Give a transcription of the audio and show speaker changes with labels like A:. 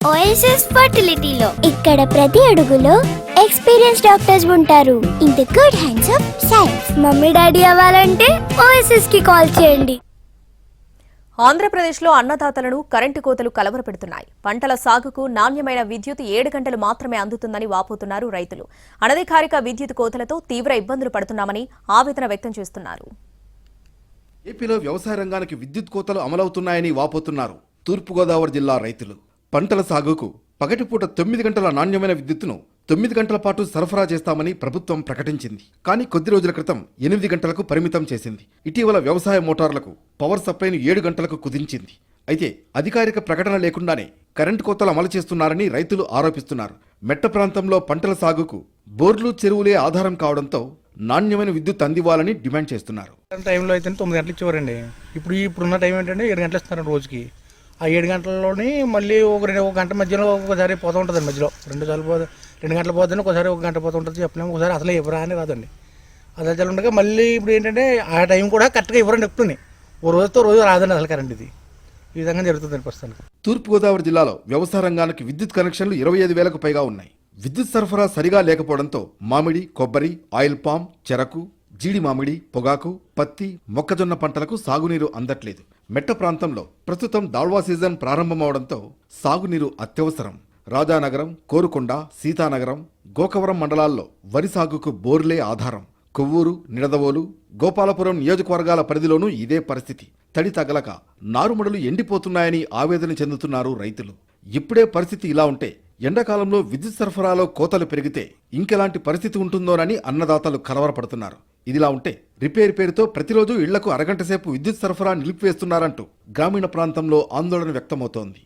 A: OSS ఫర్టిలిటీలో ఇక్కడ ప్రతి అడుగులో ఎక్స్పీరియన్స్ డాక్టర్స్ ఉంటారు. In the good hands of science. Mummy daddy అవ్వాలంటే ఓఎస్ఎస్ కి కాల్ చేయండి.
B: ఆంధ్రప్రదేశ్లో అన్నదాతలను కరెంటు కోతలు కలవరపెడుతున్నాయి. పంటల సాగుకు నాణ్యమైన విద్యుత్ 7 గంటలు మాత్రమే అందుతుందని వాపోతున్నారు రైతులు. అనధికారిక విద్యుత్ కోతలతో తీవ్ర ఇబ్బందులు పడుతున్నామని ఆవేదన వ్యక్తం చేస్తున్నారు.
C: ఏపీలో వ్యవసాయ రంగానికి విద్యుత్ కోతలు అమలవుతున్నాయని వాపోతున్నారు తూర్పుగోదావరి జిల్లా రైతులు. పంటల సాగుకు పగటిపూట 9 గంటల నాణ్యమైన విద్యుత్తును 9 గంటల పాటు సరఫరా చేస్తామని ప్రభుత్వం ప్రకటించింది. కానీ కొద్ది రోజుల క్రితం 8 గంటలకు పరిమితం చేసింది. ఇటీవల వ్యవసాయ మోటార్లకు పవర్ సప్లైను 7 గంటలకు కుదించింది. అయితే అధికారిక ప్రకటన లేకుండానే కరెంటు కోతలు అమలు చేస్తున్నారని రైతులు ఆరోపిస్తున్నారు. మెట్ట ప్రాంతంలో పంటల సాగుకు బోర్లు, చెరువులే ఆధారం కావడంతో నాణ్యమైన విద్యుత్ అందివ్వాలని డిమాండ్ చేస్తున్నారు.
D: టైంలో అయితే 9 గంటలు ఇచ్చేవారండి. ఇప్పుడున్న టైం ఏంటంటే 7 గంటలు ఇస్తున్నారు రోజుకి. ఆ 7 గంటల్లోని మళ్ళీ ఒక గంట మధ్యలో ఒకసారి పోతూ ఉంటుంది. మధ్యలో 2 గంటలు పోతుంది, ఒకసారి 1 గంట పోతూ ఉంటుంది. చెప్పలేము. ఒకసారి అసలు ఇవ్వరా అని రాదండి. అది అసలు ఉండగా మళ్ళీ ఇప్పుడు ఏంటంటే ఆ టైం కూడా కరెక్ట్గా ఇవ్వరండి. ఎక్కుతుంది ఓ రోజుతో రోజు రాదండి అసలు కరెంట్. ఇది ఈ విధంగా జరుగుతుందండి ప్రస్తుతానికి.
C: తూర్పుగోదావరి జిల్లాలో వ్యవసాయ రంగానికి విద్యుత్ కనెక్షన్లు 25,000కు పైగా ఉన్నాయి. విద్యుత్ సరఫరా సరిగా లేకపోవడంతో మామిడి, కొబ్బరి, ఆయిల్ పామ్, చెరకు, జీడి మామిడి, పొగాకు, పత్తి, మొక్కజొన్న పంటలకు సాగునీరు అందట్లేదు. మెట్ట ప్రాంతంలో ప్రస్తుతం దాళ్వా సీజన్ ప్రారంభమవడంతో సాగునీరు అత్యవసరం. రాజానగరం, కోరుకొండ, సీతానగరం, గోకవరం మండలాల్లో వరి సాగుకు బోర్లే ఆధారం. కొవ్వూరు, నిడదవోలు, గోపాలపురం నియోజకవర్గాల పరిధిలోనూ ఇదే పరిస్థితి. తడి తగలక నారుమడులు ఎండిపోతున్నాయని ఆవేదన చెందుతున్నారు రైతులు. ఇప్పుడే పరిస్థితి ఇలా ఉంటే ఎండాకాలంలో విద్యుత్ సరఫరాలో కోతలు పెరిగితే ఇంకెలాంటి పరిస్థితి ఉంటుందోనని అన్నదాతలు కలవరపడుతున్నారు. ఇదిలా ఉంటే రిపేర్ పేరుతో ప్రతిరోజు ఇళ్లకు అరగంట సేపు విద్యుత్ సరఫరా నిలిపివేస్తున్నారంటూ గ్రామీణ ప్రాంతంలో ఆందోళన వ్యక్తమవుతోంది.